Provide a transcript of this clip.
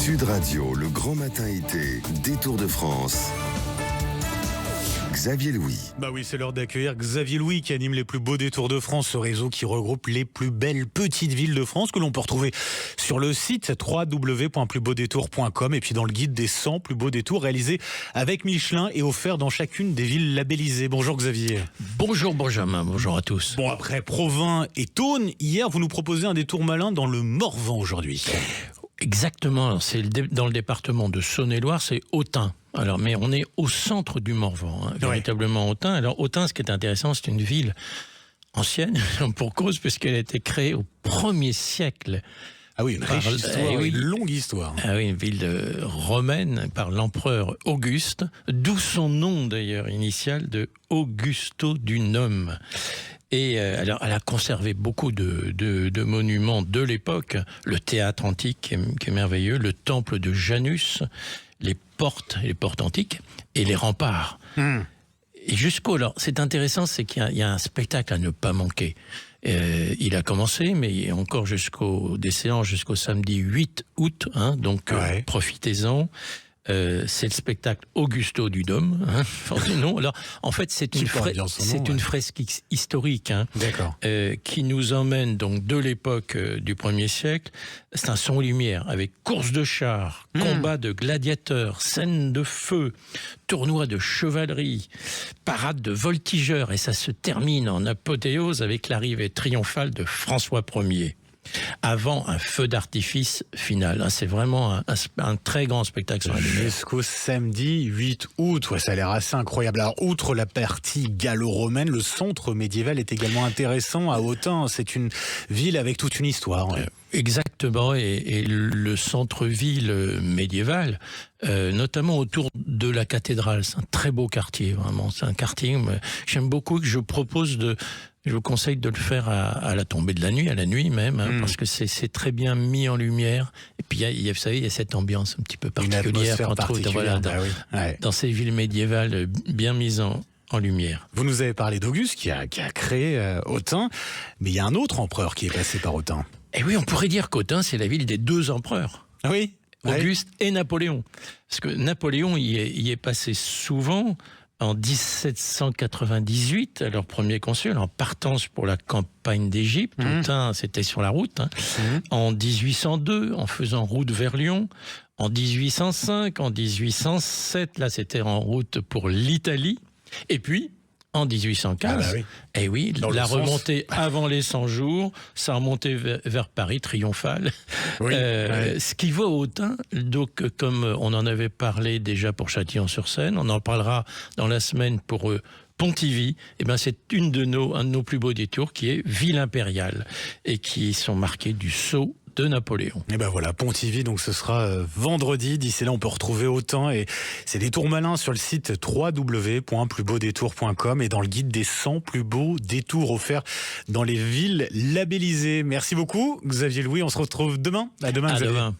Sud Radio, le grand matin été, détour de France. Xavier Louis. Bah oui, c'est l'heure d'accueillir Xavier Louis qui anime les plus beaux détours de France, ce réseau qui regroupe les plus belles petites villes de France que l'on peut retrouver sur le site www.plusbeaudétours.com et puis dans le guide des 100 plus beaux détours réalisés avec Michelin et offert dans chacune des villes labellisées. Bonjour Xavier. Bonjour Benjamin, bonjour à tous. Bon, après Provins et Thônes, hier vous nous proposez un détour malin dans le Morvan aujourd'hui. Exactement, c'est dans le département de Saône-et-Loire, c'est Autun. Alors, mais on est au centre du Morvan, véritablement Autun. Alors Autun, ce qui est intéressant, c'est une ville ancienne, pour cause, puisqu'elle a été créée au 1er siècle. Ah oui, une riche histoire, une longue histoire. Ah oui, une ville romaine par l'empereur Auguste, d'où son nom d'ailleurs initial de Augusto Dunum. Et alors, elle a conservé beaucoup de monuments de l'époque, le théâtre antique qui est merveilleux, le temple de Janus, les portes antiques et les remparts. Et alors, c'est intéressant, c'est qu'il y a un spectacle à ne pas manquer. Il a commencé, mais encore des séances jusqu'au samedi 8 août, donc profitez-en. C'est le spectacle Augusto Dunum, non. Alors, en fait, c'est une fresque historique, qui nous emmène donc de l'époque du 1er siècle. C'est un son lumière avec course de chars, combat de gladiateurs, scène de feu, tournoi de chevalerie, parade de voltigeurs, et ça se termine en apothéose avec l'arrivée triomphale de François Ier. Avant un feu d'artifice final. C'est vraiment un très grand spectacle sur la lumière. Jusqu'au samedi 8 août. Ouais, ça a l'air assez incroyable. Alors, outre la partie gallo-romaine, le centre médiéval est également intéressant à Autun. C'est une ville avec toute une histoire. Exactement, et le centre-ville médiéval, notamment autour de la cathédrale, c'est un très beau quartier, vraiment. C'est un quartier que j'aime beaucoup, que je vous conseille de le faire à la tombée de la nuit, à la nuit même, parce que c'est très bien mis en lumière. Et puis, vous savez, il y a cette ambiance un petit peu particulière dans ces villes médiévales bien mises en lumière. Vous nous avez parlé d'Auguste qui a créé Autun, mais il y a un autre empereur qui est passé par Autun. Et oui, on pourrait dire qu'Autun, c'est la ville des deux empereurs. Oui. Auguste et Napoléon. Parce que Napoléon y est passé souvent en 1798, alors premier consul, en partance pour la campagne d'Égypte. Autun, c'était sur la route. En 1802, en faisant route vers Lyon. En 1805, en 1807, là, c'était en route pour l'Italie. Et puis, en 1815, la remontée avant les 100 jours, ça remontait vers Paris, triomphale. Ce qui vaut Autun, donc comme on en avait parlé déjà pour Châtillon-sur-Seine, on en parlera dans la semaine pour Pontivy, c'est un de nos plus beaux détours qui est Ville impériale et qui sont marqués du sceau de Napoléon. Et ben voilà, Pontivy, donc ce sera vendredi. D'ici là, on peut retrouver Autun et c'est des tours malins sur le site www.plusbeaudétours.com et dans le guide des 100 plus beaux détours offerts dans les villes labellisées. Merci beaucoup, Xavier Louis. On se retrouve demain. À demain, Xavier. Demain.